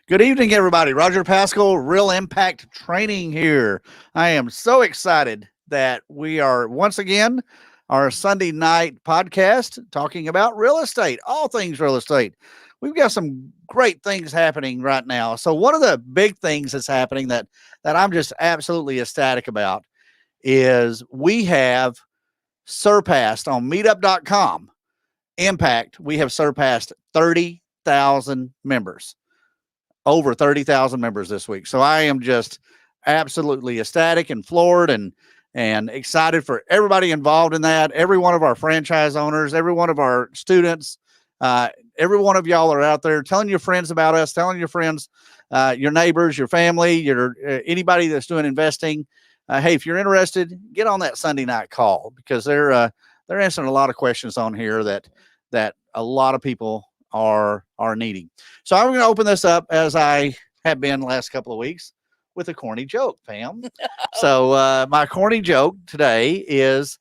Good evening, everybody. Roger Pascal, Real Impact Training here. I am so excited that we are once again our Sunday night podcast talking about real estate, all things real estate. We've got some great things happening right now. So one of the big things that's happening that I'm just absolutely ecstatic about is we have surpassed on meetup.com impact. We have surpassed 30,000 members. Over 30,000 members this week. So I am just absolutely ecstatic and floored and excited for everybody involved in that. Every one of our franchise owners, every one of our students, every one of y'all are out there telling your friends about us, telling your friends, your neighbors, your family, your anybody that's doing investing. Hey, if you're interested, get on that Sunday night call because they're answering a lot of questions on here that a lot of people are needing. So I'm going to open this up as I have been the last couple of weeks with a corny joke, Pam. So my corny joke today is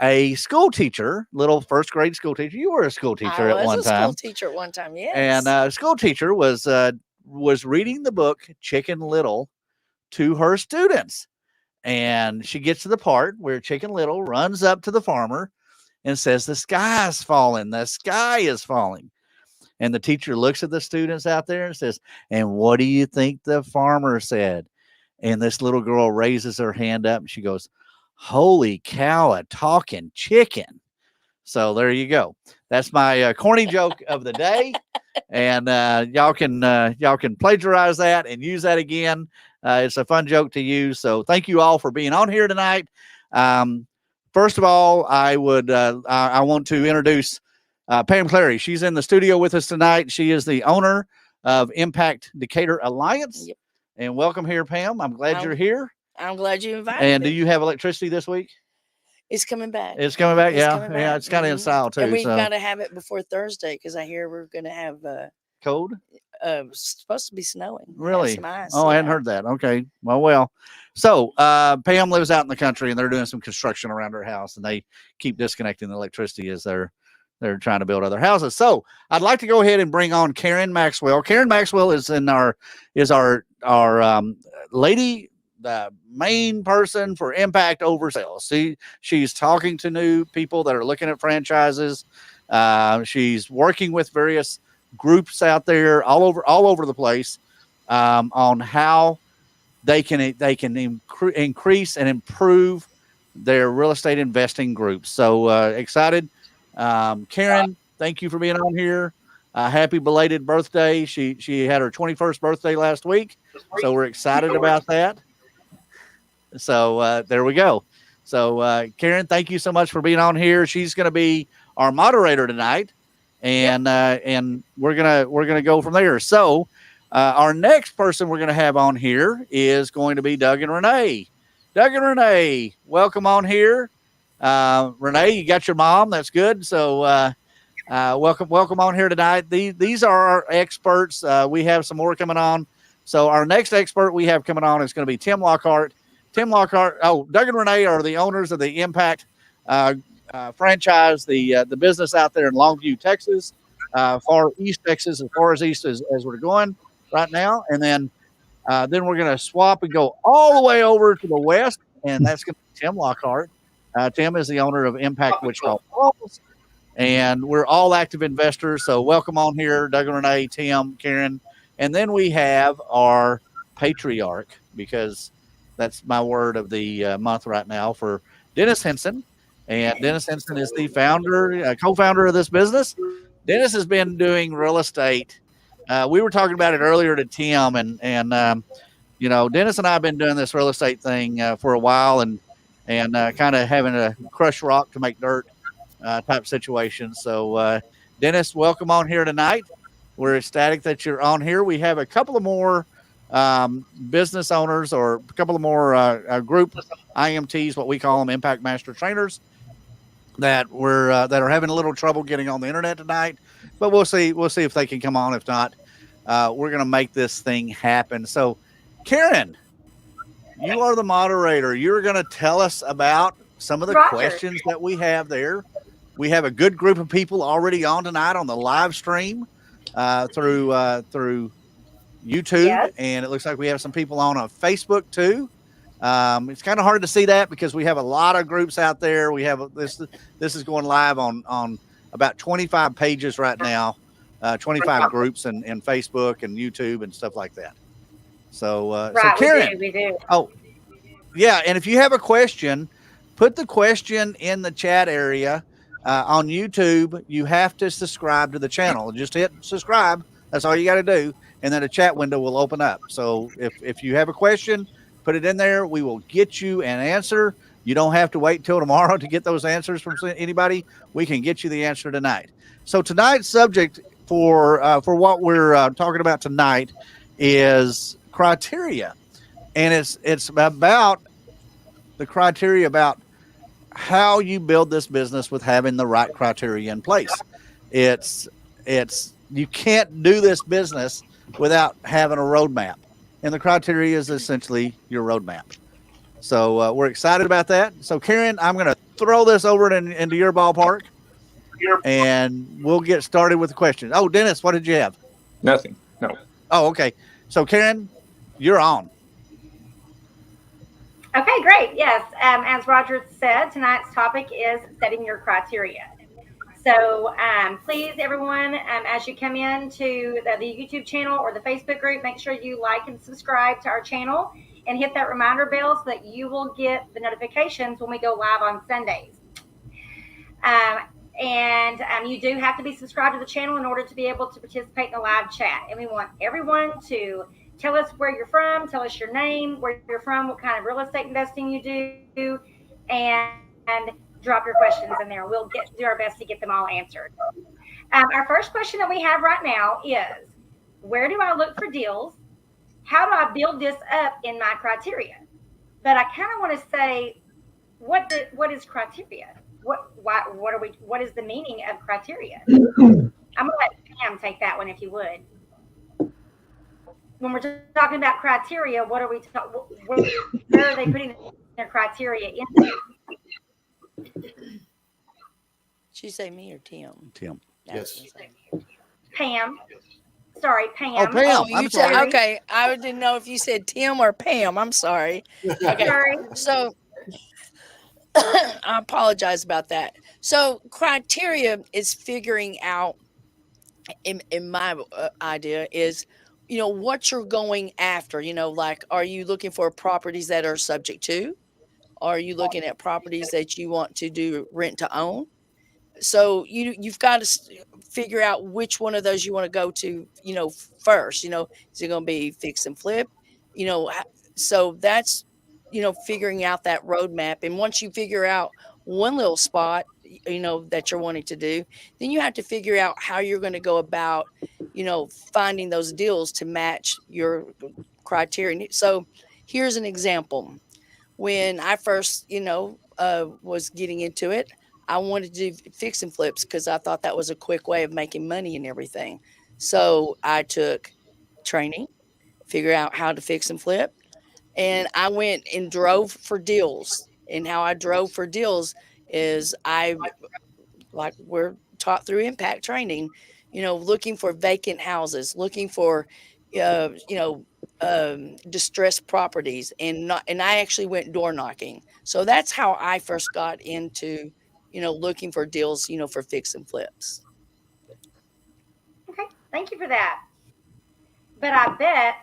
a school teacher, little first grade school teacher. You were a school teacher at one time. I was a school teacher at one time, yes. And a school teacher was reading the book Chicken Little to her students. And she gets to the part where Chicken Little runs up to the farmer and says, "The sky is falling. The sky is falling." And the teacher looks at the students out there and says, "And what do you think the farmer said?" And this little girl raises her hand up and she goes, "Holy cow, a talking chicken." So there you go. That's my corny joke of the day. And y'all can plagiarize that and use that again. It's a fun joke to use. So thank you all for being on here tonight. First of all, I want to introduce Pam Clary. She's in the studio with us tonight. She is the owner of Impact Decatur Alliance. Yep. And welcome here, Pam. I'm glad you're here. I'm glad you invited And me. do you have electricity this week? It's coming back. It's coming back. It's Yeah. coming back. Yeah. It's kind of in style too. And we've so got to have it before Thursday because I hear we're going to have cold. supposed to be snowing. Really? Some ice, I hadn't heard that. Okay. Well. So Pam lives out in the country and they're doing some construction around her house and they keep disconnecting the electricity as they're trying to build other houses. So I'd like to go ahead and bring on Karen Maxwell. Karen Maxwell is our lady, the main person for Impact Over Sales. She's talking to new people that are looking at franchises. She's working with various groups out there all over the place on how they can increase and improve their real estate investing groups. So excited. Karen, thank you for being on here. Happy belated birthday. She had her 21st birthday last week. So we're excited about that. So there we go. So Karen, thank you so much for being on here. She's going to be our moderator tonight. And we're gonna go from there. So our next person we're gonna have on here is going to be Doug and Renee. Doug and Renee, welcome on here. Renee, you got your mom. That's good. So welcome on here tonight. These are our experts. We have some more coming on. So our next expert we have coming on is going to be Tim Lockhart. Tim Lockhart. Oh, Doug and Renee are the owners of the Impact franchise, the business out there in Longview, Texas, far east Texas, as far as east as we're going right now. And then we're going to swap and go all the way over to the west, and that's going to be Tim Lockhart. Tim is the owner of Impact Wichita Falls, and we're all active investors. So welcome on here, Doug and Renee, Tim, Karen. And then we have our patriarch, because that's my word of the month right now, for Dennis Henson. And Dennis Henson is the co-founder of this business. Dennis has been doing real estate. We were talking about it earlier to Tim, and Dennis and I have been doing this real estate thing for a while, and kind of having a crush rock to make dirt type situation. So, Dennis, welcome on here tonight. We're ecstatic that you're on here. We have a couple of more business owners, or a couple of more group IMTs, what we call them, Impact Master Trainers, that are having a little trouble getting on the internet tonight. But we'll see if they can come on. If not, we're going to make this thing happen. So, Karen, you are the moderator. You're going to tell us about some of the questions that we have there. We have a good group of people already on tonight on the live stream through YouTube, Yes. and it looks like we have some people on Facebook too. It's kind of hard to see that because we have a lot of groups out there. We have this is going live on about 25 pages right now, 25 groups in Facebook and YouTube and stuff like that. So, so Right, Karen, we do. oh yeah, and if you have a question, put the question in the chat area. On YouTube, you have to subscribe to the channel. Just hit subscribe. That's all you got to do, and then a chat window will open up. So if you have a question, put it in there. We will get you an answer. You don't have to wait till tomorrow to get those answers from anybody. We can get you the answer tonight. So tonight's subject for what we're talking about tonight is criteria, and it's about the criteria about how you build this business with having the right criteria in place. It's you can't do this business without having a roadmap, and the criteria is essentially your roadmap. So we're excited about that. So Karen, I'm going to throw this over into your ballpark, and we'll get started with the questions. Oh, Dennis, what did you have? Nothing. No. Oh, okay. So Karen, you're on. Okay, great. Yes, as Roger said, tonight's topic is setting your criteria. So please, everyone, as you come in to the YouTube channel or the Facebook group, make sure you like and subscribe to our channel and hit that reminder bell so that you will get the notifications when we go live on Sundays. And you do have to be subscribed to the channel in order to be able to participate in the live chat. And we want everyone to tell us where you're from, tell us your name, where you're from, what kind of real estate investing you do, and drop your questions in there. We'll do our best to get them all answered. Our first question that we have right now is, where do I look for deals? How do I build this up in my criteria? But I kind of want to say, what is criteria? What is the meaning of criteria? I'm gonna let Pam take that one if you would. When we're talking about criteria, what are we where are they putting their criteria into? She say me or Tim? Tim. Yes. Pam. Sorry, Pam. Oh, Pam. Oh, you said okay. I didn't know if you said Tim or Pam. I'm sorry. Okay. Sorry. So I apologize about that. So criteria is figuring out, in my idea, is what you're going after. Like, are you looking for properties that are subject to? Are you looking at properties that you want to do rent to own? So you've got to figure out which one of those you want to go to, first. Is it going to be fix and flip? So that's figuring out that roadmap. And once you figure out one little spot, that you're wanting to do, then you have to figure out how you're going to go about, finding those deals to match your criteria. So here's an example. When I first, was getting into it, I wanted to do fix and flips because I thought that was a quick way of making money and everything. So I took training, figure out how to fix and flip. And I went and drove for deals. And how I drove for deals is like we're taught through impact training, looking for vacant houses, looking for, distressed properties, and I actually went door knocking. So that's how I first got into, looking for deals, for fix and flips. Okay, thank you for that. But I bet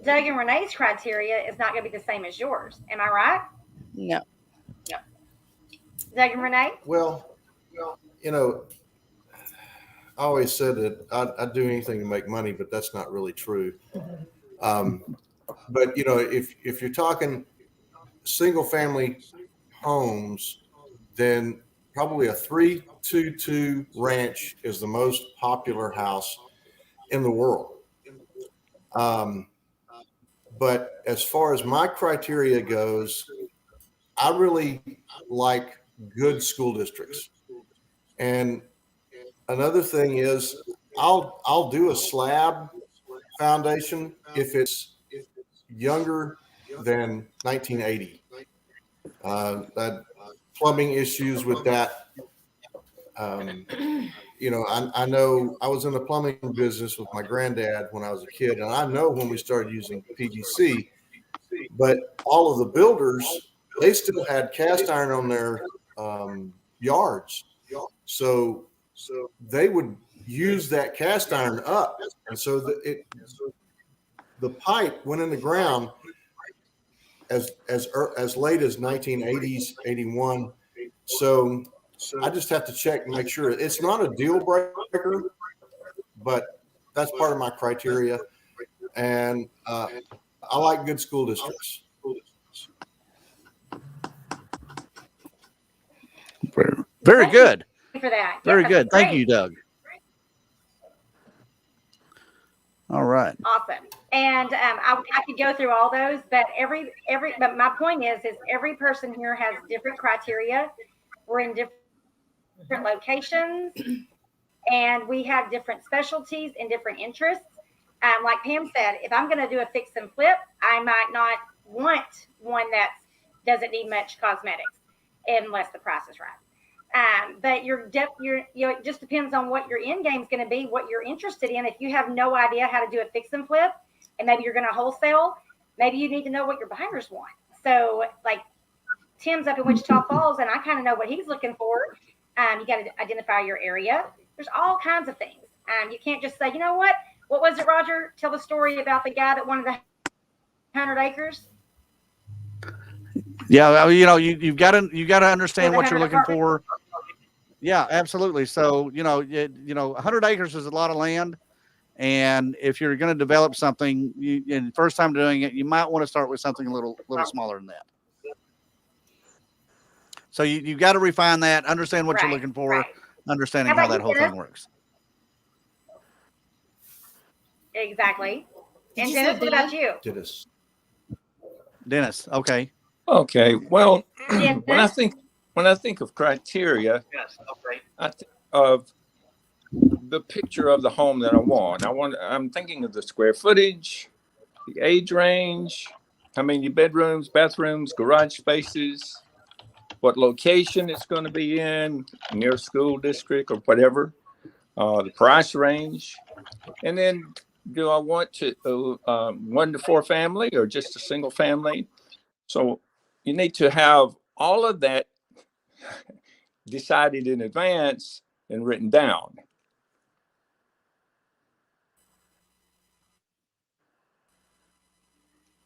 Doug and Renee's criteria is not going to be the same as yours. Am I right? No. Doug and Renee? Well, I always said that I'd do anything to make money, but that's not really true. But if you're talking single family homes, then probably a 322 ranch is the most popular house in the world. But as far as my criteria goes, I really like good school districts. And another thing is I'll do a slab foundation if it's younger than 1980. That plumbing issues with that you know, I know I was in the plumbing business with my granddad when I was a kid, and I know when we started using PVC, but all of the builders, they still had cast iron on their yards. So they would use that cast iron up. And so the pipe went in the ground as late as 1980s, 81. So I just have to check and make sure it's not a deal breaker, but that's part of my criteria. And I like good school districts. Very good. For that. Very Yeah, good. Thank great. you, Doug. All right. Awesome. And I could go through all those, but but my point is every person here has different criteria. We're in different locations, and we have different specialties and different interests. Like Pam said, if I'm going to do a fix and flip, I might not want one that doesn't need much cosmetics unless the price is right. But it just depends on what your end game is going to be, what you're interested in. If you have no idea how to do a fix and flip, and maybe you're going to wholesale, maybe you need to know what your buyers want. So, like Tim's up in Wichita Falls, and I kind of know what he's looking for. You got to identify your area. There's all kinds of things. You can't just say, you know what was it, Roger? Tell the story about the guy that wanted the 100 acres. Yeah, well, you know, you've got to understand what you're looking for. Yeah, absolutely. So, 100 acres is a lot of land, and if you're going to develop something, and first time doing it, you might want to start with something a little smaller than that. So you've got to refine that, understand what you're looking for, understanding how that whole thing works. Exactly. And Dennis, what about you? Dennis, okay. Okay. Well, when I think of criteria, I think of the picture of the home that I want. I'm thinking of the square footage, the age range, how many bedrooms, bathrooms, garage spaces, what location it's going to be in, near school district or whatever, the price range, and then do I want to 1 to 4 family or just a single family? So you need to have all of that decided in advance and written down.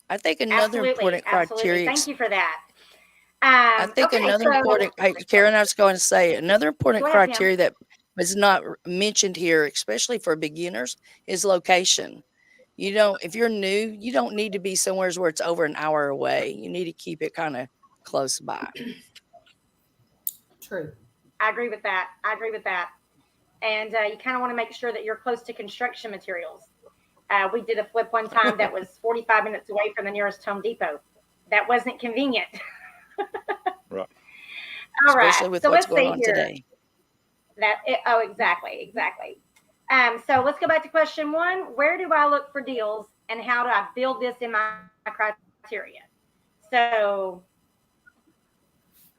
I think another important criteria. Thank you for that. I think important. Hey, Karen, I was going to say another important criteria that was not mentioned here, especially for beginners, is location. If you're new, you don't need to be somewhere where it's over an hour away. You need to keep it kind of close by. True. I agree with that. And you kind of want to make sure that you're close to construction materials. We did a flip one time that was 45 minutes away from the nearest Home Depot. That wasn't convenient. Right. All right. Especially with so what's let's going see on here. today. Exactly. So let's go back to question 1. Where do I look for deals, and how do I build this in my criteria? So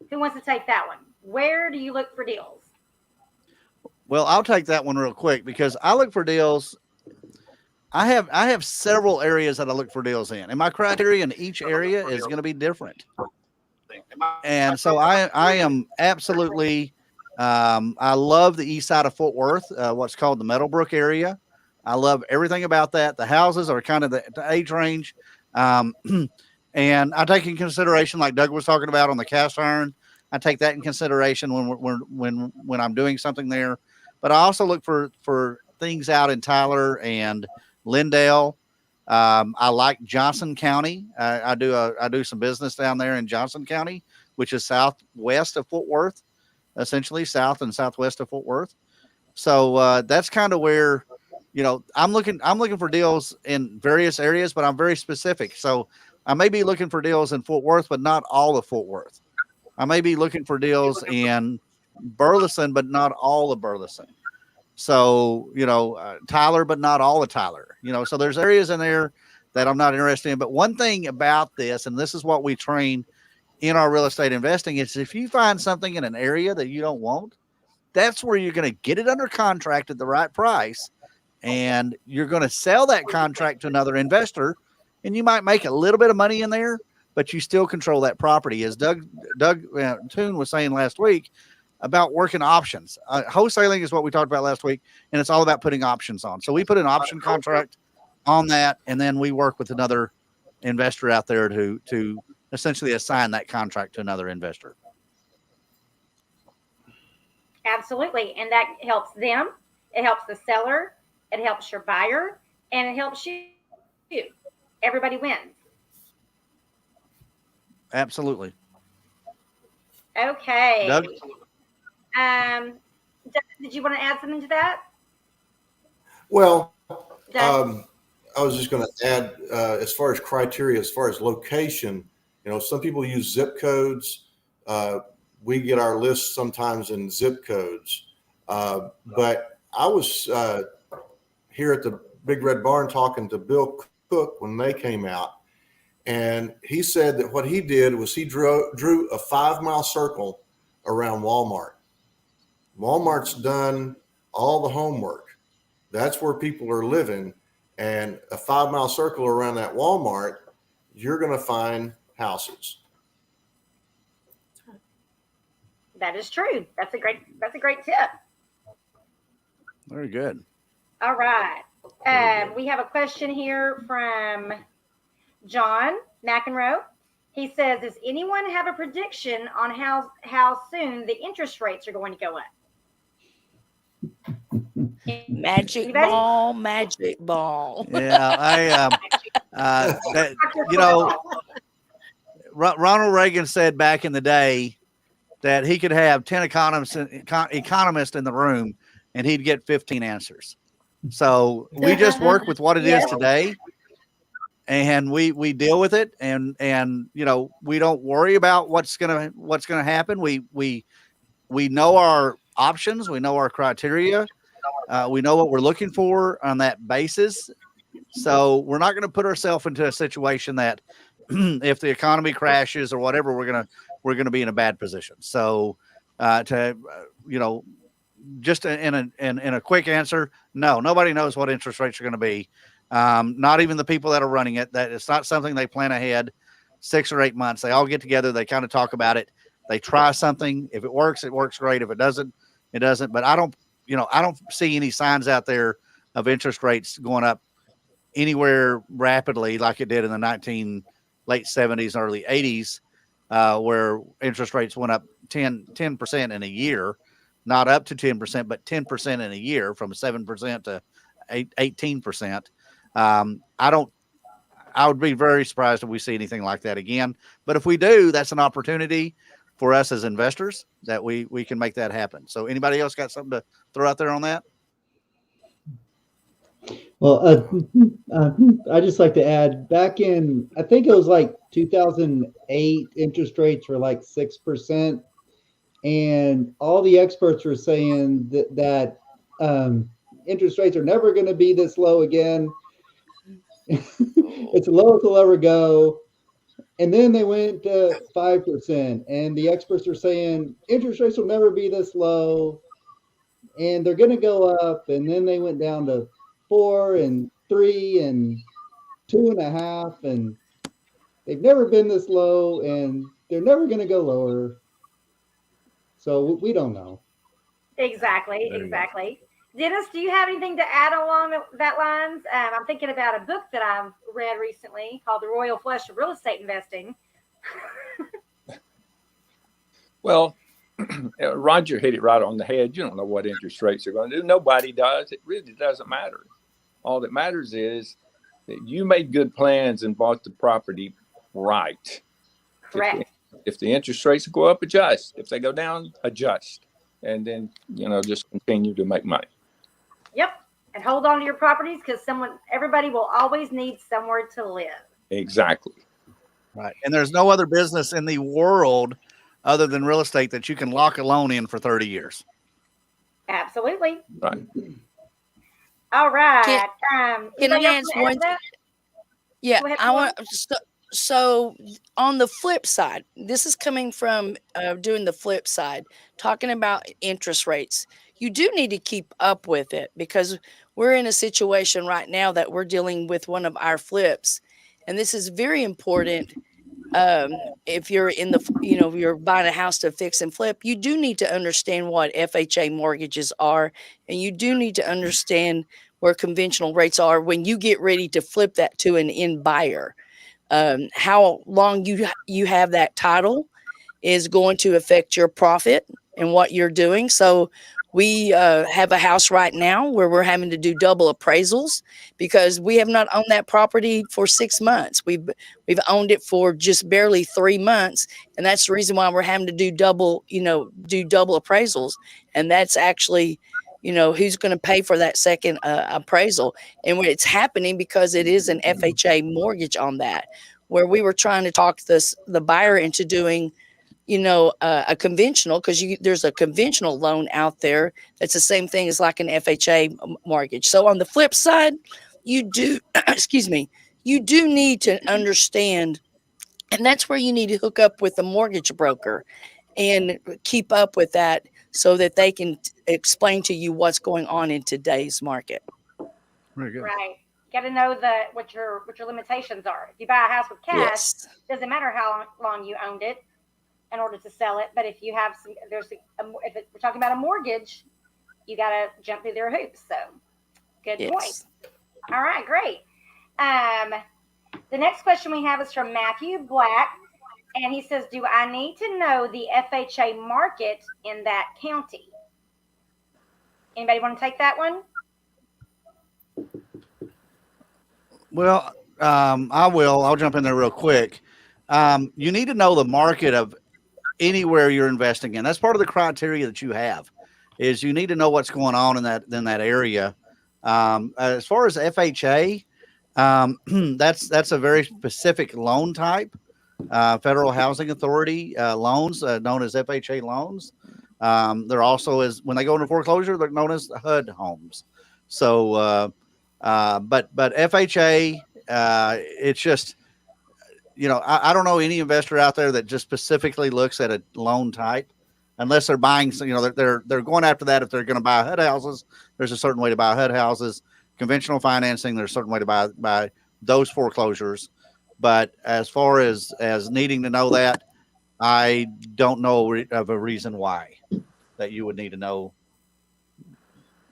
who wants to take that one? Where do you look for deals? Well, I'll take that one real quick because I look for deals. I have several areas that I look for deals in, and my criteria in each area is going to be different. And so I am absolutely, I love the east side of Fort Worth, what's called the Meadowbrook area. I love everything about that. The houses are kind of the age range. And I take in consideration, like Doug was talking about on the cast iron, I take that in consideration when I'm doing something there. But I also look for things out in Tyler and Lindale. I like Johnson County. I do some business down there in Johnson County, which is southwest of Fort Worth, essentially south and southwest of Fort Worth. So that's kind of where, I'm looking for deals in various areas, but I'm very specific. So I may be looking for deals in Fort Worth, but not all of Fort Worth. I may be looking for deals in Burleson, but not all of Burleson. So, Tyler, but not all of Tyler, so there's areas in there that I'm not interested in. But one thing about this, and this is what we train in our real estate investing, is if you find something in an area that you don't want, that's where you're going to get it under contract at the right price, and you're going to sell that contract to another investor, and you might make a little bit of money in there, but you still control that property. As Doug Toon was saying last week about working options. Wholesaling is what we talked about last week, and it's all about putting options on. So we put an option contract on that, and then we work with another investor out there to essentially assign that contract to another investor. Absolutely. And that helps them. It helps the seller. It helps your buyer, and it helps you. Everybody wins. Absolutely. Okay. Doug? Did you want to add something to that? Well, Doug? I was just going to add, as far as criteria, as far as location, some people use zip codes. We get our lists sometimes in zip codes. But I was here at the Big Red Barn talking to Bill Cook when they came out. And he said that what he did was he drew a 5-mile circle around Walmart. Walmart's done all the homework. That's where people are living. And a 5-mile circle around that Walmart, you're going to find houses. That is true. That's a great tip. Very good. All right. We have a question here from John McEnroe. He says, does anyone have a prediction on how soon the interest rates are going to go up? Magic ball. Yeah, Ronald Reagan said back in the day that he could have 10 economists in the room and he'd get 15 answers. So we just work with what it is today, and we deal with it, and we don't worry about what's gonna happen. We know our options, we know our criteria, we know what we're looking for on that basis. So we're not going to put ourselves into a situation that if the economy crashes or whatever, we're gonna be in a bad position. So just in a quick answer, no, nobody knows what interest rates are going to be. Not even the people that are running it. That it's not something they plan ahead 6 or 8 months. They all get together. They kind of talk about it. They try something. If it works great. If it doesn't, it doesn't. But I don't see any signs out there of interest rates going up anywhere rapidly like it did in the late 70s, early 80s, where interest rates went up 10% in a year. Not up to 10%, but 10% in a year, from 7% to 18%. I would be very surprised if we see anything like that again. But if we do, that's an opportunity for us as investors that we can make that happen. So anybody else got something to throw out there on that? Well, I just like to add, back in, I think it was like 2008, interest rates were like 6%. And all the experts were saying that interest rates are never going to be this low again. It's the lowest they'll ever go. And then they went to 5%. And the experts are saying interest rates will never be this low. And they're going to go up. And then they went down to 4 and 3 and 2.5. And they've never been this low. And they're never going to go lower. So we don't know. Exactly. Dennis, do you have anything to add along that lines? I'm thinking about a book that I've read recently called The Royal Flush of Real Estate Investing. Well, Roger hit it right on the head. You don't know what interest rates are going to do. Nobody does. It really doesn't matter. All that matters is that you made good plans and bought the property right. Correct. If the interest rates go up, adjust. If they go down, adjust. And then, just continue to make money. Yep. And hold on to your properties, because everybody will always need somewhere to live. Exactly. Right. And there's no other business in the world other than real estate that you can lock a loan in for 30 years. Absolutely. Right. All right. Can I ask one? Yeah, I want So on the flip side, this is coming from doing the flip side, talking about interest rates. You do need to keep up with it because we're in a situation right now that we're dealing with one of our flips. And this is very important. If you're in the, you're buying a house to fix and flip, you do need to understand what FHA mortgages are. And you do need to understand where conventional rates are when you get ready to flip that to an end buyer. How long you have that title is going to affect your profit and what you're doing. So we have a house right now where we're having to do double appraisals because we have not owned that property for 6 months. We've owned it for just barely 3 months, and that's the reason why we're having to do double appraisals. And that's actually, who's going to pay for that second appraisal. And when it's happening because it is an FHA mortgage on that, where we were trying to talk the buyer into doing a conventional, because there's a conventional loan out there that's the same thing as like an FHA mortgage. So on the flip side, you do excuse me, you do need to understand, and that's where you need to hook up with a mortgage broker and keep up with that so that they can explain to you what's going on in today's market. Very good. Right. Got to know what your limitations are. If you buy a house with cash, Yes. doesn't matter how long you owned it in order to sell it. But if you have we're talking about a mortgage, you got to jump through their hoops. So good Yes. point. All right, great. The next question we have is from Matthew Black, and he says, do I need to know the FHA market in that county? Anybody want to take that one? Well, I will. I'll jump in there real quick. You need to know the market of anywhere you're investing in. That's part of the criteria that you have, is you need to know what's going on in that area. As far as FHA, that's a very specific loan type. Federal Housing Authority loans, known as FHA loans. They're also, when they go into foreclosure, they're known as HUD homes. So, but FHA, it's just, I don't know any investor out there that just specifically looks at a loan type, unless they're buying. They're going after that. If they're going to buy HUD houses, there's a certain way to buy HUD houses. Conventional financing, there's a certain way to buy those foreclosures. But as far as needing to know that, I don't know of a reason why that you would need to know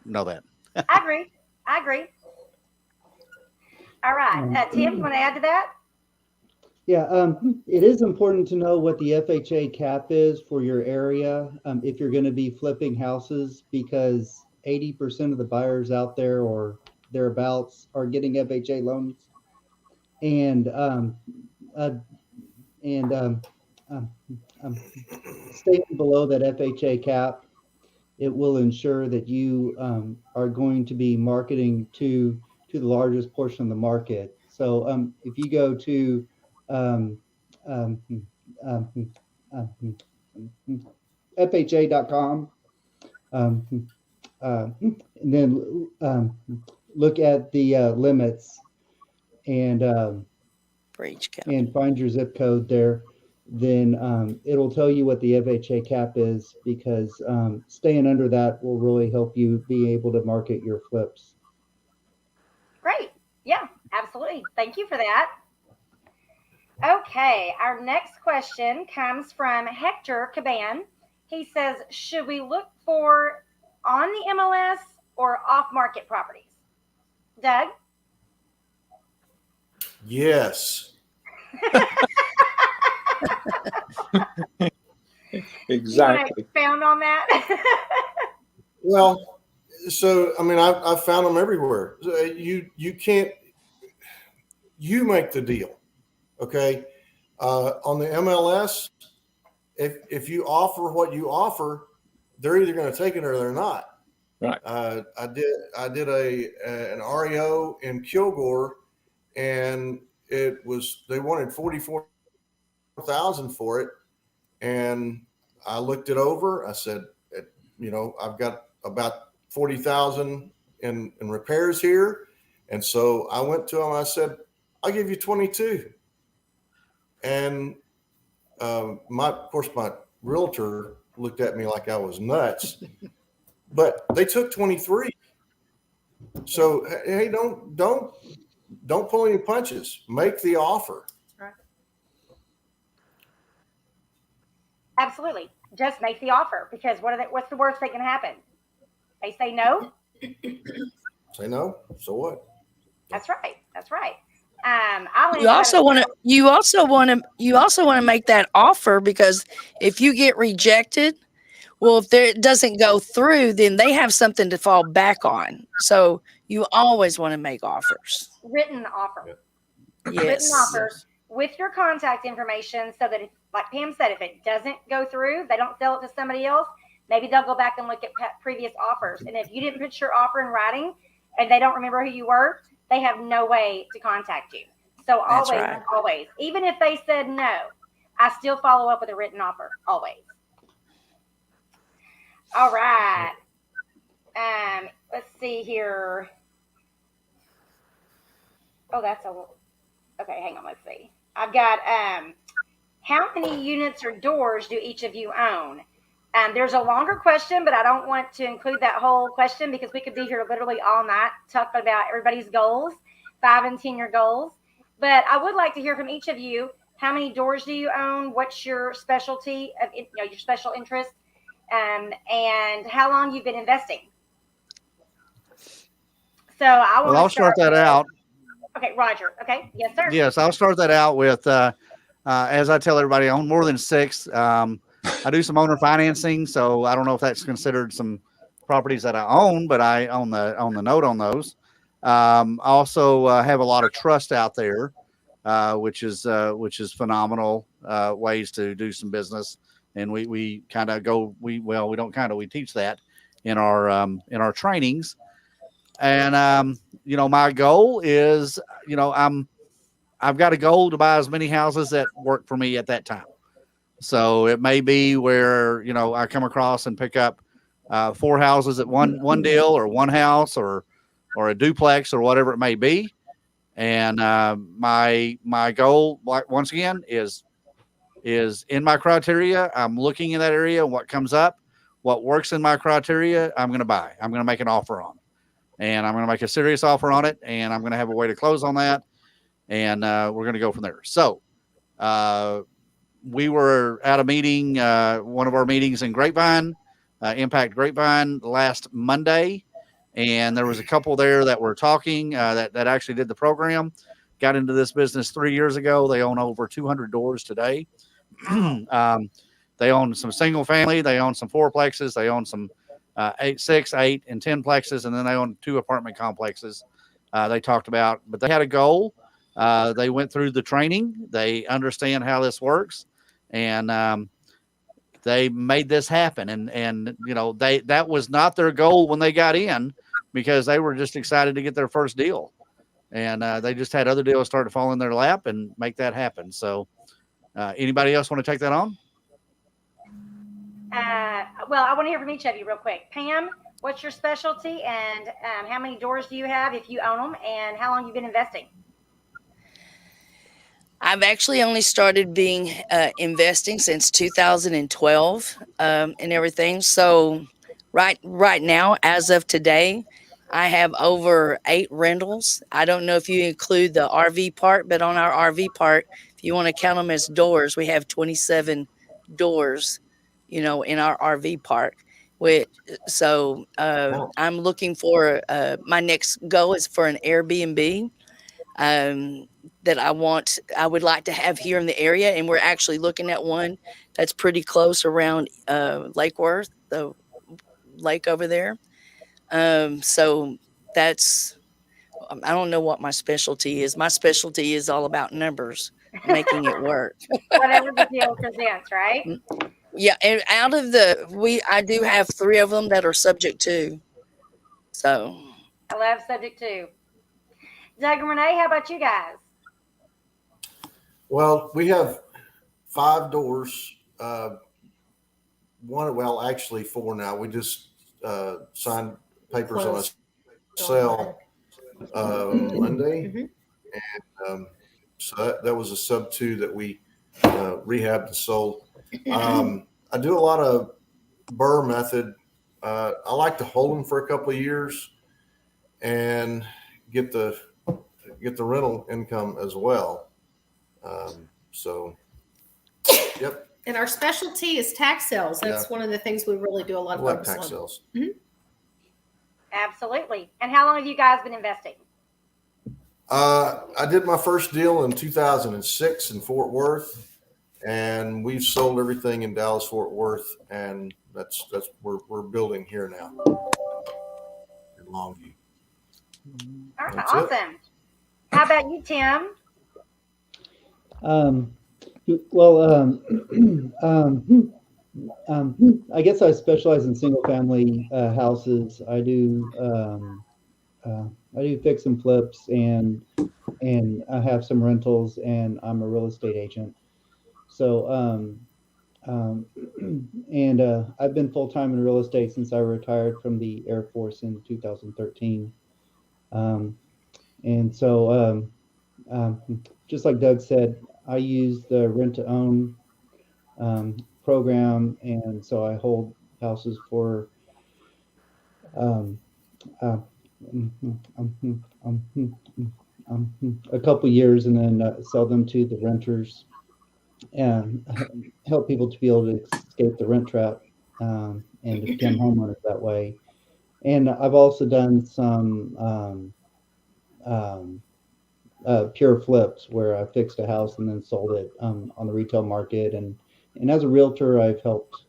that. I agree. All right. Tim, you want to add to that? Yeah, it is important to know what the FHA cap is for your area if you're going to be flipping houses, because 80% of the buyers out there or thereabouts are getting FHA loans, and staying below that FHA cap, it will ensure that you are going to be marketing to the largest portion of the market. So if you go to FHA.com, and then look at the limits and For each county. and find your zip code there, then it'll tell you what the FHA cap is, because staying under that will really help you be able to market your flips. Great. Yeah, absolutely. Thank you for that. Okay, our next question comes from Hector Caban. He says, should we look for on the MLS or off-market properties? Doug? Yes. Exactly. You expound on that? Well, so I mean, I've found them everywhere. You can't. You make the deal, okay? On the MLS, if you offer what you offer, they're either going to take it or they're not. Right. I did an REO in Kilgore, and they wanted $44,000 for it, and I looked it over. I said, I've got about $40,000 in repairs here, and so I went to him. I said, I'll give you 22. And of course, my realtor looked at me like I was nuts, but they took 23. So, hey, don't pull any punches. Make the offer. Right. Absolutely. Just make the offer, because what's the worst that can happen? They say no. Say no. So what? That's right. That's right. You also want to make that offer, because if you get rejected, well, if it doesn't go through, then they have something to fall back on. So you always want to make offers. Written offer. Yes. Written offer with your contact information, so that, if, like Pam said, if it doesn't go through, they don't sell it to somebody else, maybe they'll go back and look at previous offers. And if you didn't put your offer in writing and they don't remember who you were, they have no way to contact you. So always, even if they said no, I still follow up with a written offer, always. All right. Let's see here. Oh, that's okay. Hang on. Let's see. I've got, how many units or doors do each of you own? There's a longer question, but I don't want to include that whole question, because we could be here literally all night talking about everybody's goals, 5 and 10 year goals. But I would like to hear from each of you. How many doors do you own? What's your specialty, your special interest? And how long you've been investing? So I'll start that out. Okay, Roger. Okay, yes, sir. Yes, I'll start that out with, as I tell everybody, I own more than 6. I do some owner financing, so I don't know if that's considered some properties that I own, but I own the note on those. I also have a lot of trust out there, which is phenomenal ways to do some business. And we kind of go, we teach that in our trainings. And my goal is, I've got a goal to buy as many houses that work for me at that time. So it may be where, I come across and pick up 4 houses at one deal, or one house, or a duplex, or whatever it may be. And my goal, once again, is in my criteria. I'm looking in that area, what comes up, what works in my criteria, I'm going to buy. I'm going to make an offer on. And I'm going to make a serious offer on it, and I'm going to have a way to close on that. And we're going to go from there. So we were at a meeting, one of our meetings in Grapevine, Impact Grapevine, last Monday. And there was a couple there that were talking that actually did the program, got into this business 3 years ago. They own over 200 doors today. They own some single family. They own some fourplexes. They own some 6, 8, and 10 plexes. And then they own 2 apartment complexes. They talked about, but they had a goal. They went through the training. They understand how this works. And they made this happen. And that was not their goal when they got in, because they were just excited to get their first deal. And they just had other deals start to fall in their lap and make that happen. So anybody else want to take that on? Well, I want to hear from each of you real quick. Pam, what's your specialty, and how many doors do you have if you own them, and how long you've been investing? I've actually only started investing since 2012 and everything. So right now, as of today, I have over 8 rentals. I don't know if you include the RV part, but on our RV part, if you want to count them as doors, we have 27 doors, in our RV park. So I'm looking for, my next goal is for an Airbnb that I would like to have here in the area. And we're actually looking at one that's pretty close around Lake Worth, the lake over there. So that's, I don't know what my specialty is. My specialty is all about numbers, making it work. Whatever the deal presents, right? Yeah. And out of I do have 3 of them that are subject to. So I love subject to. Doug and Renee, how about you guys? Well, we have 5 doors. Actually 4 now. We just signed papers on a sale Monday. Mm-hmm. And so that was a sub 2 that we rehabbed and sold. I do a lot of BRRRR method. I like to hold them for a couple of years and get the rental income as well. So, yep. And our specialty is tax sales. That's one of the things we really do a lot of like focus tax on. sales. Mm-hmm. Absolutely. And how long have you guys been investing? I did my first deal in 2006 in Fort Worth, and we've sold everything in Dallas, Fort Worth, and that's we're building here now in Longview. All right, That's awesome. How about you, Tim? I guess I specialize in single family houses. I do fix and flips, and I have some rentals, and I'm a real estate agent. So and I've been full time in real estate since I retired from the Air Force in 2013. And so just like Doug said, I use the rent to own program, and so I hold houses for a couple years, and then sell them to the renters and help people to be able to escape the rent trap and to become homeowners that way. And I've also done some pure flips where I fixed a house and then sold it on the retail market. And as a realtor, I've helped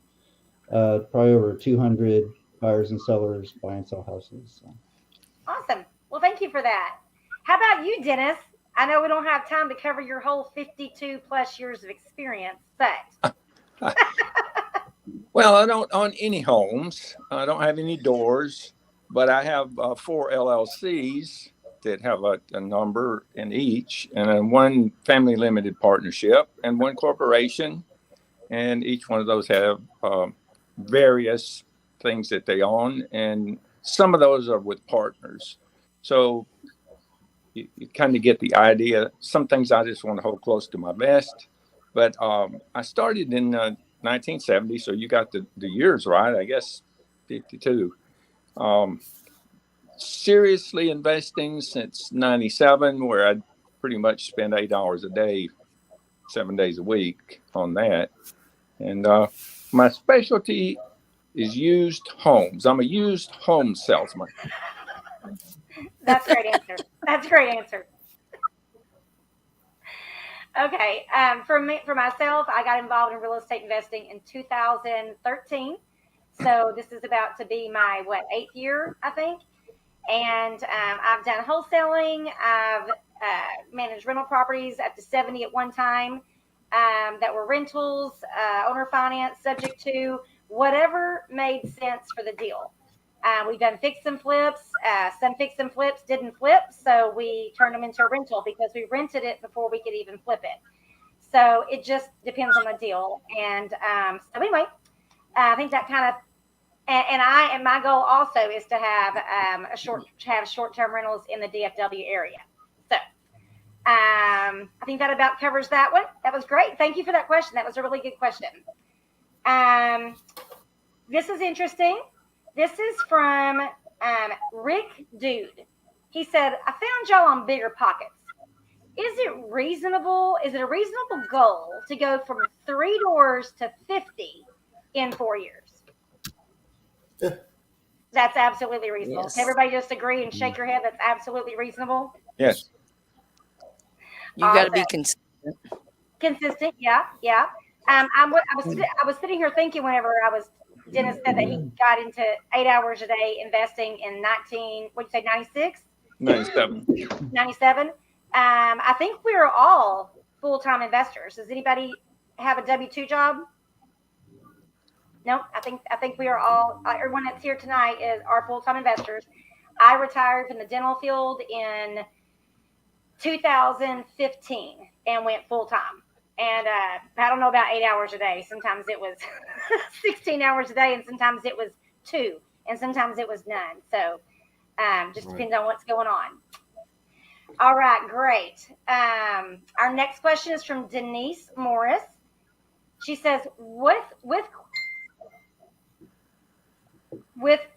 probably over 200 buyers and sellers buy and sell houses. So. Awesome. Well, thank you for that. How about you, Dennis? I know we don't have time to cover your whole 52 plus years of experience, but. Well, I don't own any homes. I don't have any doors, but I have 4 LLCs that have a number in each, and then 1 family limited partnership and 1 corporation. And each one of those have various things that they own, and some of those are with partners. So you kind of get the idea. Some things I just want to hold close to my vest. But I started in 1970, so you got the years right, I guess, 52. Seriously investing since 97, where I pretty much spend $8 a day, 7 days a week on that. And my specialty is used homes. I'm a used home salesman. That's a great answer. That's a great answer. Okay. For myself, I got involved in real estate investing in 2013. So this is about to be my 8th year, I think. And I've done wholesaling. I've managed rental properties up to 70 at one time that were rentals, owner finance, subject to whatever made sense for the deal. We've done fix and flips. Some fix and flips didn't flip, so we turned them into a rental because we rented it before we could even flip it. So it just depends on the deal. And so anyway, I think that kind of, and my goal also is to have short-term rentals in the DFW area. So I think that about covers that one. That was great. Thank you for that question. That was a really good question. This is interesting. This is from Rick Dude. He said, I found y'all on Bigger Pockets. Is it a reasonable goal to go from 3 doors to 50 in 4 years? Yeah. That's absolutely reasonable. Yes. Can everybody just agree and shake your head? That's absolutely reasonable. Yes. You got to be consistent. Consistent, yeah. I was sitting here thinking whenever Dennis said that he got into 8 hours a day investing in 96? 97. 97. I think we're all full-time investors. Does anybody have a W-2 job? No, I think we are all, everyone that's here tonight are full-time investors. I retired from the dental field in 2015 and went full-time. And I don't know about 8 hours a day. Sometimes it was 16 hours a day, and sometimes it was 2, and sometimes it was none. So just depends on what's going on. All right, great. Our next question is from Denise Morris. She says, with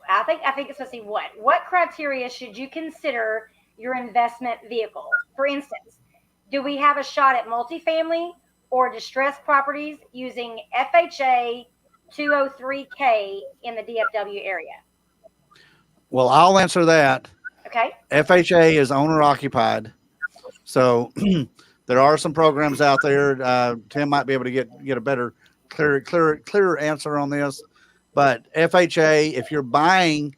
I think it's supposed to say what criteria should you consider your investment vehicle? For instance, do we have a shot at multifamily or distressed properties using FHA 203K in the DFW area? Well, I'll answer that. Okay. FHA is owner occupied. So there are some programs out there. Tim might be able to get a better, clearer answer on this. But FHA, if you're buying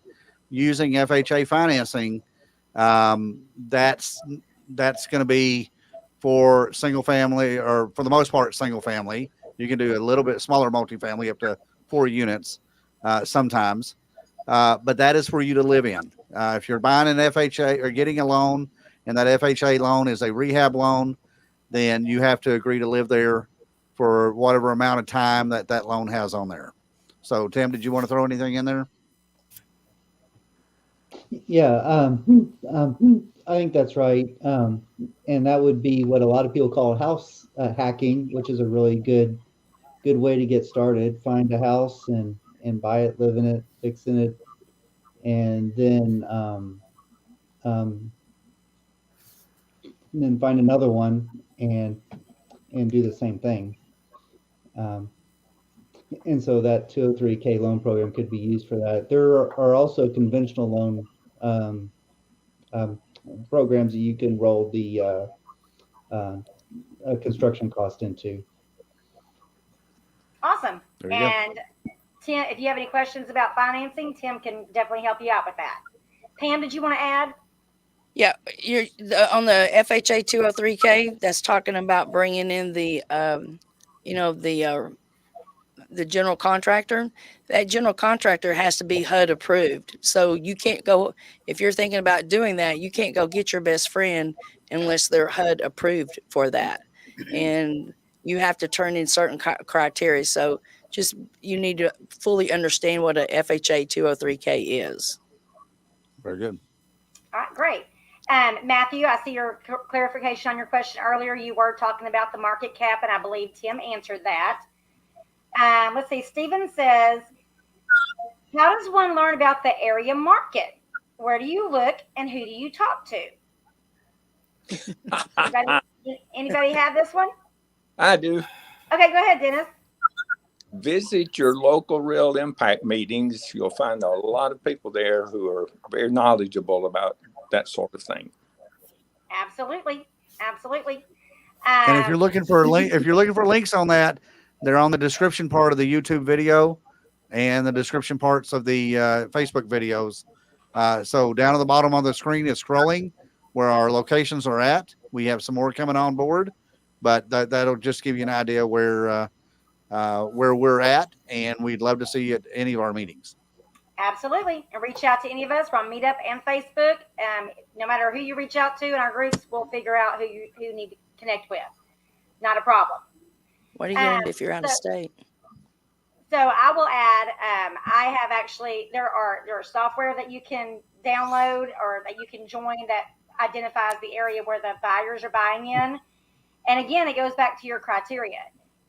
using FHA financing, that's going to be for single family, or for the most part, single family. You can do a little bit smaller multifamily up to 4 units sometimes. But that is for you to live in. If you're buying an FHA or getting a loan, and that FHA loan is a rehab loan, then you have to agree to live there for whatever amount of time that loan has on there. So, Tim, did you want to throw anything in there? Yeah, I think that's right. And that would be what a lot of people call house hacking, which is a really good way to get started. Find a house and buy it, live in it, fix in it, and then find another one and do the same thing. And so that 203K loan program could be used for that. There are also conventional loan programs that you can roll the construction cost into. Awesome. There you And Tim, if you have any questions about financing, Tim can definitely help you out with that. Pam, did you want to add? Yeah, you're on the FHA 203K. That's talking about bringing in the general contractor. That general contractor has to be HUD approved. So you can't go, if you're thinking about doing that, you can't go get your best friend unless they're HUD approved for that. And you have to turn in certain criteria. So just, you need to fully understand what a FHA 203K is. Very good. All right, great. Matthew, I see your clarification on your question earlier. You were talking about the market cap, and I believe Tim answered that. Let's see. Stephen says, how does one learn about the area market? Where do you look and who do you talk to? Anybody have this one? I do. Okay, go ahead, Dennis. Visit your local real impact meetings. You'll find a lot of people there who are very knowledgeable about that sort of thing. Absolutely. And if you're looking for links on that, they're on the description part of the YouTube video and the description parts of the Facebook videos. So down at the bottom of the screen is scrolling where our locations are at. We have some more coming on board, but that'll just give you an idea where we're at, and we'd love to see you at any of our meetings. Absolutely. And reach out to any of us from MeetUp and Facebook. No matter who you reach out to in our groups, we'll figure out who you need to connect with. Not a problem. What are you going to do if you're out of state? So I will add, I have actually, there are software that you can download or that you can join that identifies the area where the buyers are buying in. And again, it goes back to your criteria.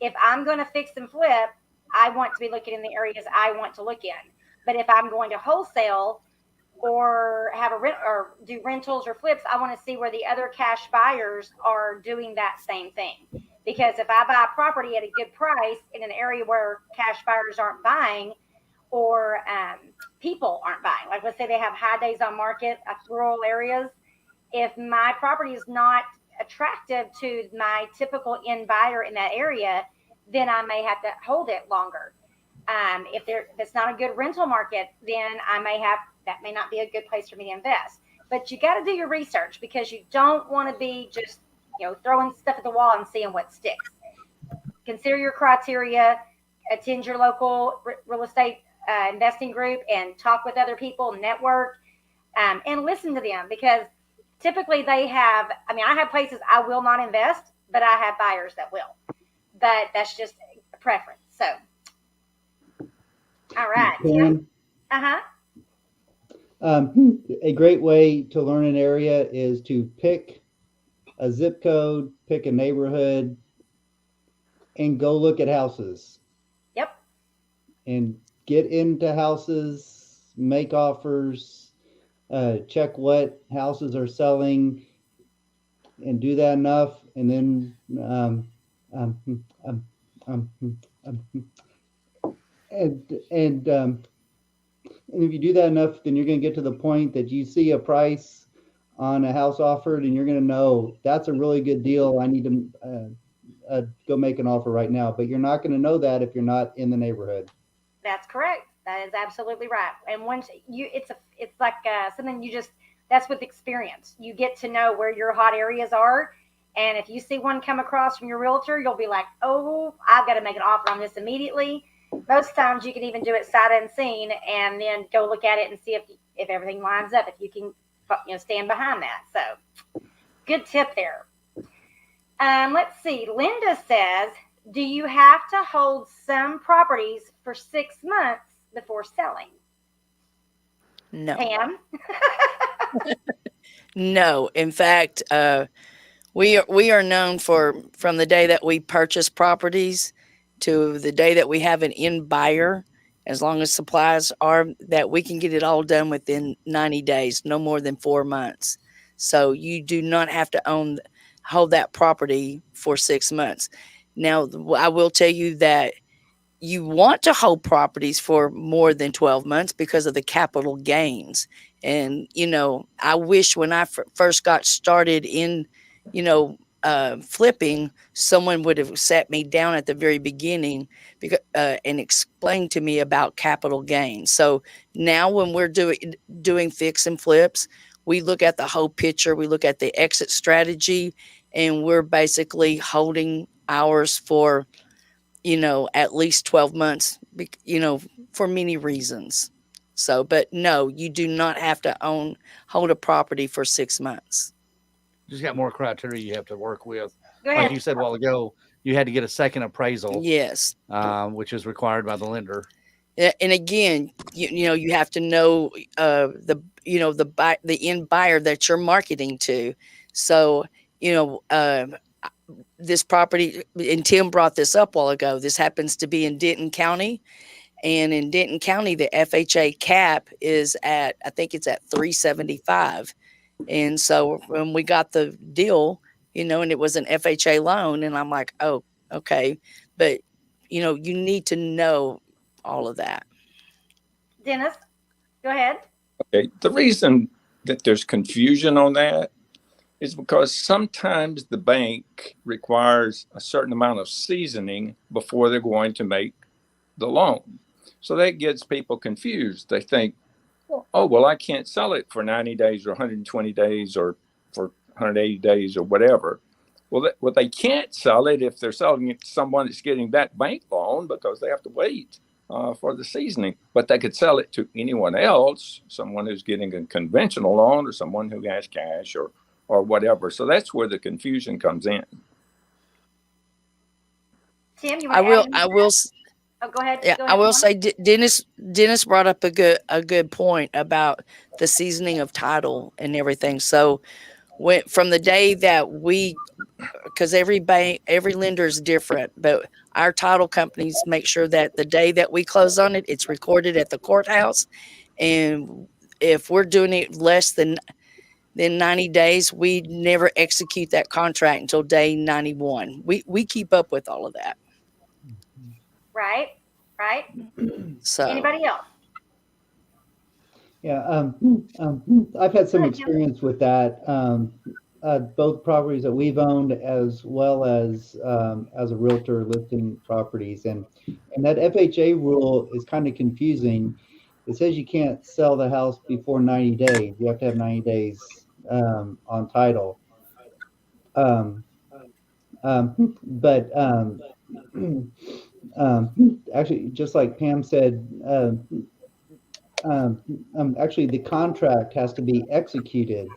If I'm going to fix and flip, I want to be looking in the areas I want to look in. But if I'm going to wholesale or have or do rentals or flips, I want to see where the other cash buyers are doing that same thing. Because if I buy a property at a good price in an area where cash buyers aren't buying or people aren't buying, like let's say they have high days on market, rural areas, if my property is not attractive to my typical end buyer in that area, then I may have to hold it longer. If it's not a good rental market, then that may not be a good place for me to invest. But you got to do your research because you don't want to be just throwing stuff at the wall and seeing what sticks. Consider your criteria, attend your local real estate investing group and talk with other people, network, and listen to them because typically they have, I have places I will not invest, but I have buyers that will. But that's just a preference. So, all right. Karen, a great way to learn an area is to pick a zip code, pick a neighborhood, and go look at houses. Yep. And get into houses, make offers, check what houses are selling, and do that enough, and then um, um, um, um, and if you do that enough, then you're going to get to the point that you see a price on a house offered, and you're going to know that's a really good deal. I need to go make an offer right now. But you're not going to know that if you're not in the neighborhood. That's correct. That is absolutely right. And once it's like something that's with experience. You get to know where your hot areas are. And if you see one come across from your realtor, you'll be like, oh, I've got to make an offer on this immediately. Most times you can even do it sight unseen and then go look at it and see if everything lines up, if you can stand behind that. So good tip there. Let's see. Linda says, do you have to hold some properties for 6 months before selling? No. Pam? No. In fact, we are known from the day that we purchase properties to the day that we have an end buyer, as long as supplies are, that we can get it all done within 90 days, no more than 4 months. So you do not have to hold that property for 6 months. Now, I will tell you that you want to hold properties for more than 12 months because of the capital gains. And, I wish when I first got started in, flipping, someone would have sat me down at the very beginning and explained to me about capital gains. So now when we're doing fix and flips, we look at the whole picture. We look at the exit strategy, and we're basically holding ours for, at least 12 months, for many reasons. So, but no, you do not have to hold a property for 6 months. Just got more criteria you have to work with. Go ahead. Like you said a while ago, you had to get a second appraisal. Yes. Which is required by the lender. And again, you have to know the end buyer that you're marketing to. So, this property, and Tim brought this up a while ago, this happens to be in Denton County. And in Denton County, the FHA cap is I think it's at 375. And so when we got the deal, and it was an FHA loan, and I'm like, oh, okay. But, you need to know all of that. Dennis, go ahead. Okay. The reason that there's confusion on that is because sometimes the bank requires a certain amount of seasoning before they're going to make the loan. So that gets people confused. They think, oh, well, I can't sell it for 90 days or 120 days or for 180 days or whatever. Well, they can't sell it if they're selling it to someone that's getting that bank loan, because they have to wait for the seasoning. But they could sell it to anyone else, someone who's getting a conventional loan or someone who has cash or whatever. So that's where the confusion comes in. Tim, you I want will. Oh, go ahead. Yeah, Go ahead, I will Mom. say Dennis brought up a good point about the seasoning of title and everything. So from the day that because every lender is different, but our title companies make sure that the day that we close on it, it's recorded at the courthouse. And if we're doing it less than 90 days, we never execute that contract until day 91. We keep up with all of that. Right. So Anybody else? Yeah, I've had some experience with that. Both properties that we've owned, as well as a realtor listing properties, and that FHA rule is kind of confusing. It says you can't sell the house before 90 days. You have to have 90 days on title. But actually, just like Pam said, actually the contract has to be executed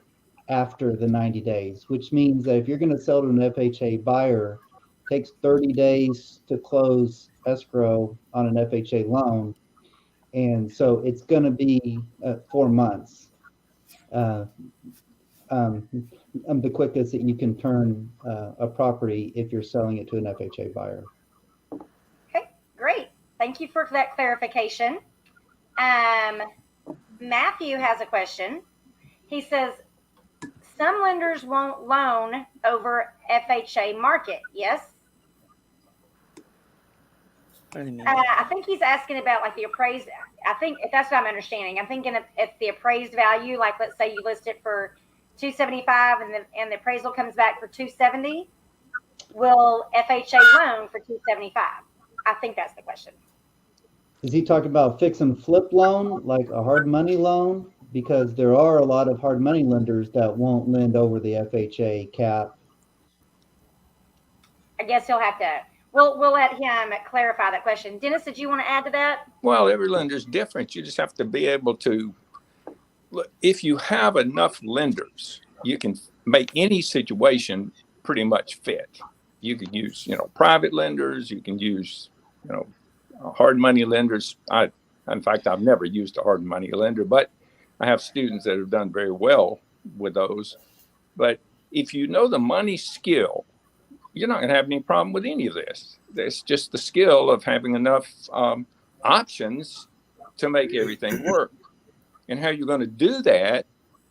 after the 90 days, which means that if you're going to sell to an FHA buyer, it takes 30 days to close escrow on an FHA loan. And so it's going to be 4 months. the quickest that you can turn a property if you're selling it to an FHA buyer. Okay, great. Thank you for that clarification. Matthew has a question. He says, some lenders won't loan over FHA market. Yes? I think he's asking about like the appraised. I think if that's what I'm understanding, I'm thinking if the appraised value, like let's say you list it for 275 and the appraisal comes back for 270, will FHA loan for 275? I think that's the question. Is he talking about fix and flip loan, like a hard money loan? Because there are a lot of hard money lenders that won't lend over the FHA cap. I guess he'll have to. We'll let him clarify that question. Dennis, did you want to add to that? Well, every lender is different. You just have to be able to, if you have enough lenders, you can make any situation pretty much fit. You can use, private lenders. You can use, hard money lenders. In fact, I've never used a hard money lender, but I have students that have done very well with those. But if you know the money skill, you're not going to have any problem with any of this. It's just the skill of having enough options to make everything work. And how you're going to do that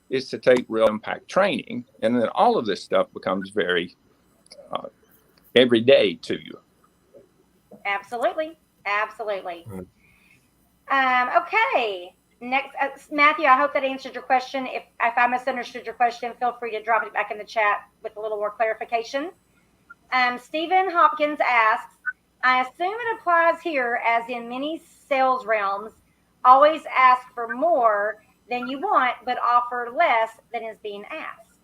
is to take real impact training. And then all of this stuff becomes very everyday to you. Absolutely. Absolutely. Okay. Next, Matthew, I hope that answered your question. If I misunderstood your question, feel free to drop it back in the chat with a little more clarification. Stephen Hopkins asks, I assume it applies here as in many sales realms, always ask for more than you want, but offer less than is being asked.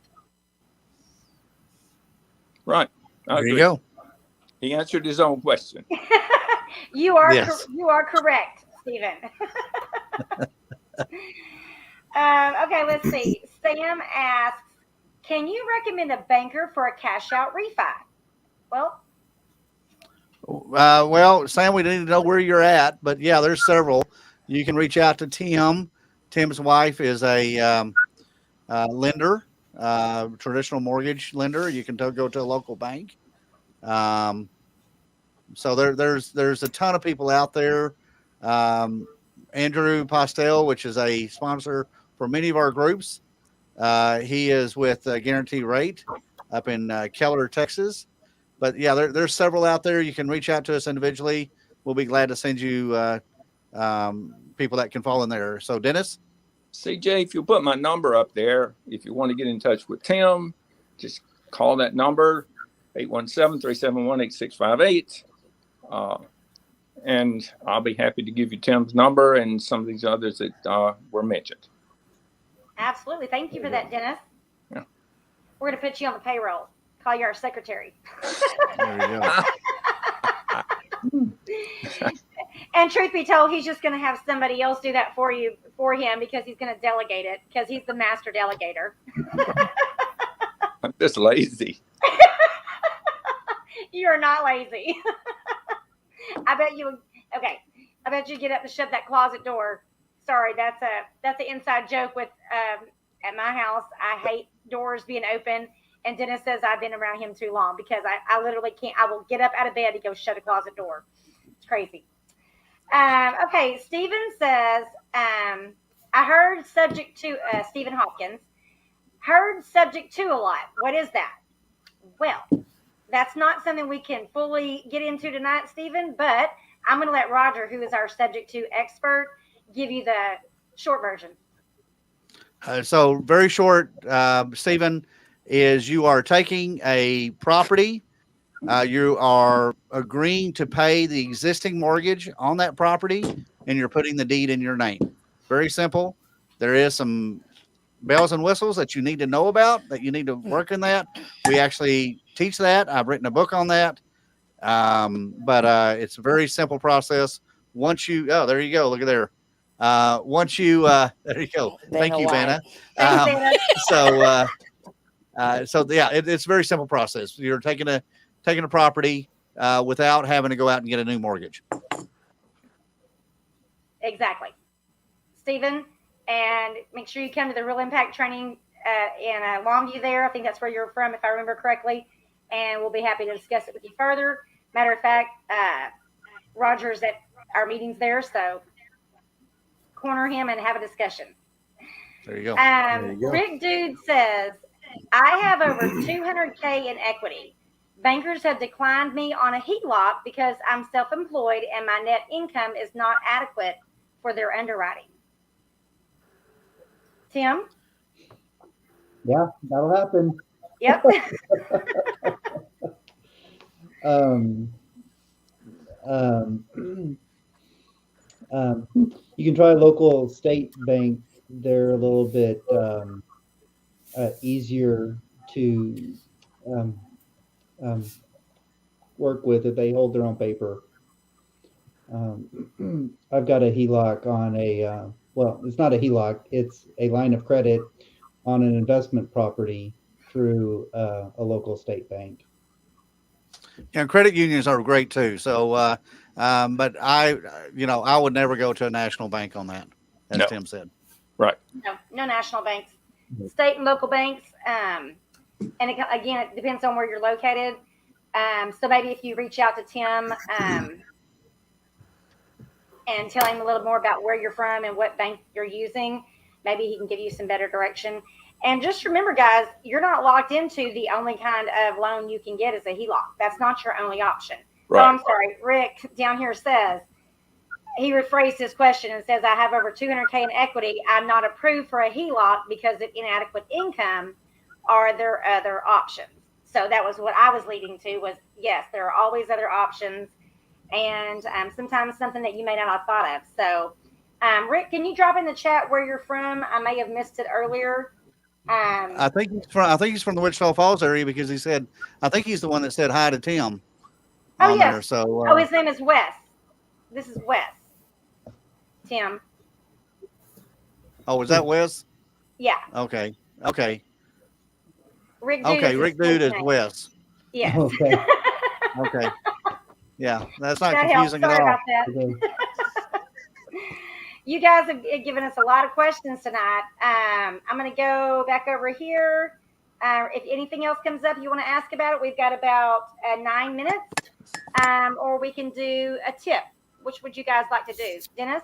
Right. There you go. He answered his own question. You are Yes. you are correct, Stephen. Okay, let's see. Sam asks, can you recommend a banker for a cash out refi? Well, Sam, we need to know where you're at, but yeah, there's several. You can reach out to Tim. Tim's wife is a lender, traditional mortgage lender. You can go to a local bank. So there's a ton of people out there. Andrew Postel, which is a sponsor for many of our groups. He is with Guarantee Rate up in Keller, Texas. But yeah, there's several out there. You can reach out to us individually. We'll be glad to send you people that can fall in there. So Dennis? CJ, if you put my number up there, if you want to get in touch with Tim, just call that number, 817-371-8658. And I'll be happy to give you Tim's number and some of these others that were mentioned. Absolutely. Thank you for that, Dennis. Yeah. We're going to put you on the payroll. Call you our secretary. There you go. And truth be told, he's just going to have somebody else do that for him because he's going to delegate it because he's the master delegator. I'm just lazy. You are not lazy. I bet you get up to shut that closet door. Sorry, that's an inside joke with at my house. I hate doors being open. And Dennis says I've been around him too long because I literally can't. I will get up out of bed to go shut a closet door. It's crazy. Okay, Stephen says, I heard subject to, Stephen Hopkins, heard subject to a lot. What is that? Well, that's not something we can fully get into tonight, Stephen, but I'm going to let Roger, who is our subject to expert, give you the short version. So very short, Stephen, is you are taking a property, you are agreeing to pay the existing mortgage on that property, and you're putting the deed in your name. Very simple. There is some bells and whistles that you need to know about, that you need to work in that. We actually teach that. I've written a book on that. But it's a very simple process. Once you, there you go. Look at there. Once you, there you go. Thank you, Vanna. So yeah, it's a very simple process. You're taking a property without having to go out and get a new mortgage. Exactly. Stephen, and make sure you come to the Real Impact Training in Longview there. I think that's where you're from, if I remember correctly. And we'll be happy to discuss it with you further. Matter of fact, Roger's at our meetings there, so corner him and have a discussion. There you go. There you go. Rick Dude says, I have over 200K in equity. Bankers have declined me on a HELOC because I'm self-employed and my net income is not adequate for their underwriting. Tim? Yeah, that'll happen. Yep. You can try a local state bank. They're a little bit easier to work with if they hold their own paper. I've got a HELOC on a, well, it's not a HELOC, it's a line of credit on an investment property through a local state bank. And credit unions are great too. So, but I would never go to a national bank on that, as No. Tim said. Right. No national banks. State and local banks. And again, it depends on where you're located. So maybe if you reach out to Tim and tell him a little more about where you're from and what bank you're using, maybe he can give you some better direction. And just remember, guys, you're not locked into the only kind of loan you can get is a HELOC. That's not your only option. Right. Oh, I'm sorry. Rick down here says, he rephrased his question and says, I have over 200K in equity. I'm not approved for a HELOC because of inadequate income. Are there other options? So that was what I was leading to was, yes, there are always other options. And sometimes something that you may not have thought of. So, Rick, can you drop in the chat where you're from? I may have missed it earlier. I think he's from the Wichita Falls area because he said, I think he's the one that said hi to Tim. Oh, on yes. there, so, his name is Wes. This is Wes. Tim. Oh, is that Wes? Yeah. Okay. Rick Dude Rick Dude is name. Wes. Yes. Okay. Okay. Yeah, that's not That helps. confusing Sorry at all. about that. Okay. You guys have given us a lot of questions tonight. I'm going to go back over here. If anything else comes up you want to ask about it, we've got about 9 minutes. Or we can do a tip. Which would you guys like to do? Dennis?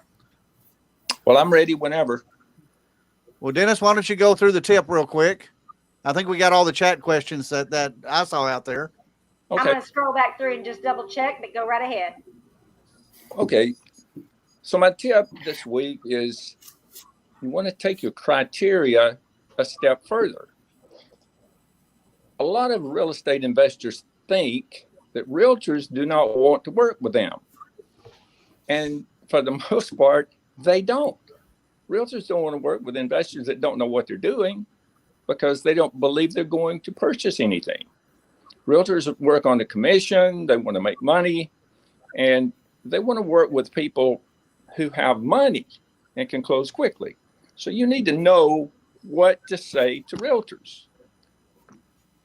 Well, I'm ready whenever. Well, Dennis, why don't you go through the tip real quick? I think we got all the chat questions that I saw out there. I'm Okay. going to scroll back through and just double check, but go right ahead. Okay. So my tip this week is you want to take your criteria a step further. A lot of real estate investors think that realtors do not want to work with them. And for the most part, they don't. Realtors don't want to work with investors that don't know what they're doing because they don't believe they're going to purchase anything. Realtors work on the commission, they want to make money, and they want to work with people who have money and can close quickly. So you need to know what to say to realtors.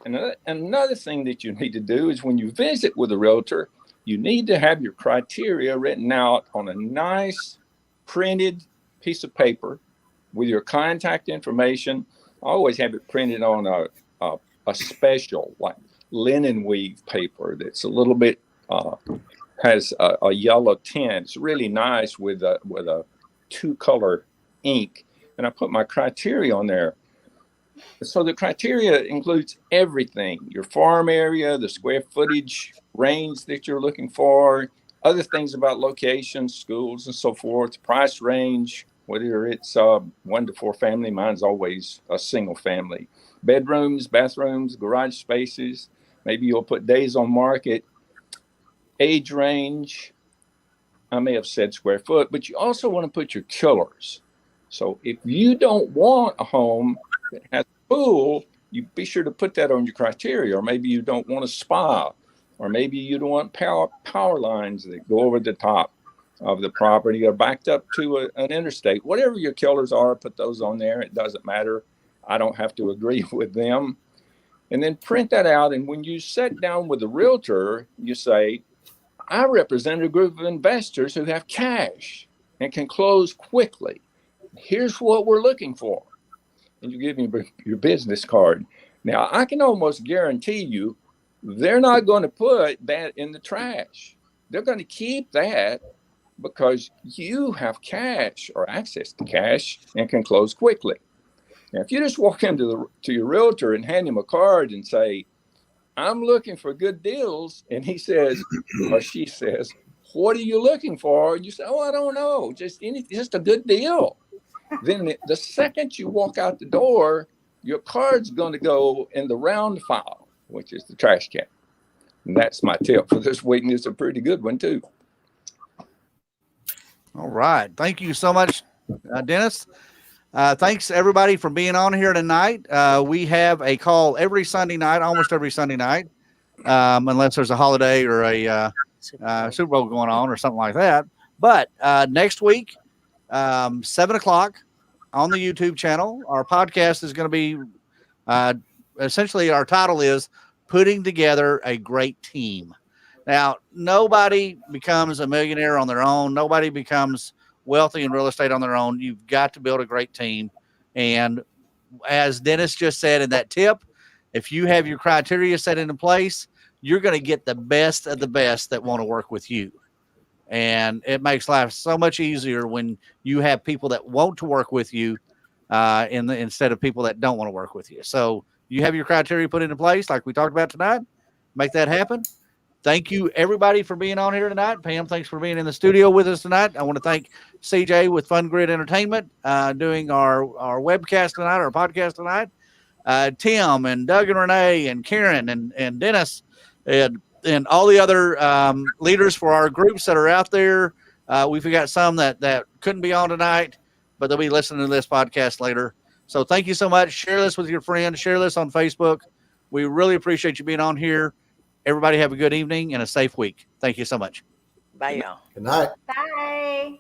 And another thing that you need to do is when you visit with a realtor, you need to have your criteria written out on a nice printed piece of paper with your contact information. I always have it printed on a special like linen weave paper that's a little bit has a yellow tint. It's really nice with a 2-color ink, and I put my criteria on there. So the criteria includes everything: your farm area, the square footage range that you're looking for, other things about locations, schools, and so forth, price range, whether it's 1 to 4 family. Mine's always a single family. Bedrooms, bathrooms, garage spaces. Maybe you'll put days on market, age range. I may have said square foot, but you also want to put your killers. So if you don't want a home that has a pool, you be sure to put that on your criteria. Or maybe you don't want a spa, or maybe you don't want power lines that go over the top of the property or backed up to an interstate. Whatever your killers are, put those on there. It doesn't matter. I don't have to agree with them. And then print that out. And when you sit down with the realtor, you say, I represent a group of investors who have cash and can close quickly. Here's what we're looking for. and you give me your business card. Now, I can almost guarantee you they're not going to put that in the trash. They're going to keep that because you have cash or access to cash and can close quickly. Now, if you just walk into your realtor and hand him a card and say, I'm looking for good deals, and he says, or she says, what are you looking for? You say, oh, I don't know, just a good deal. Then the second you walk out the door, your card's going to go in the round file, which is the trash can. And that's my tip for this week, and it's a pretty good one, too. All right. Thank you so much, Dennis. Thanks, everybody, for being on here tonight. We have a call every Sunday night, almost every Sunday night, unless there's a holiday or a Super Bowl going on or something like that. But next week, 7 o'clock on the YouTube channel, our podcast is going to be essentially our title is Putting Together a Great Team. Now, nobody becomes a millionaire on their own. Nobody becomes wealthy in real estate on their own. You've got to build a great team. And as Dennis just said in that tip, if you have your criteria set into place, you're going to get the best of the best that want to work with you. And it makes life so much easier when you have people that want to work with you instead of people that don't want to work with you. So you have your criteria put into place like we talked about tonight. Make that happen. Thank you, everybody, for being on here tonight. Pam, thanks for being in the studio with us tonight. I want to thank CJ with Fun Grid Entertainment doing our webcast tonight, our podcast tonight. Tim and Doug and Renee and Karen and Dennis and all the other leaders for our groups that are out there. We forgot some that couldn't be on tonight, but they'll be listening to this podcast later. So thank you so much. Share this with your friends. Share this on Facebook. We really appreciate you being on here. Everybody have a good evening and a safe week. Thank you so much. Bye, y'all. Good night. Bye.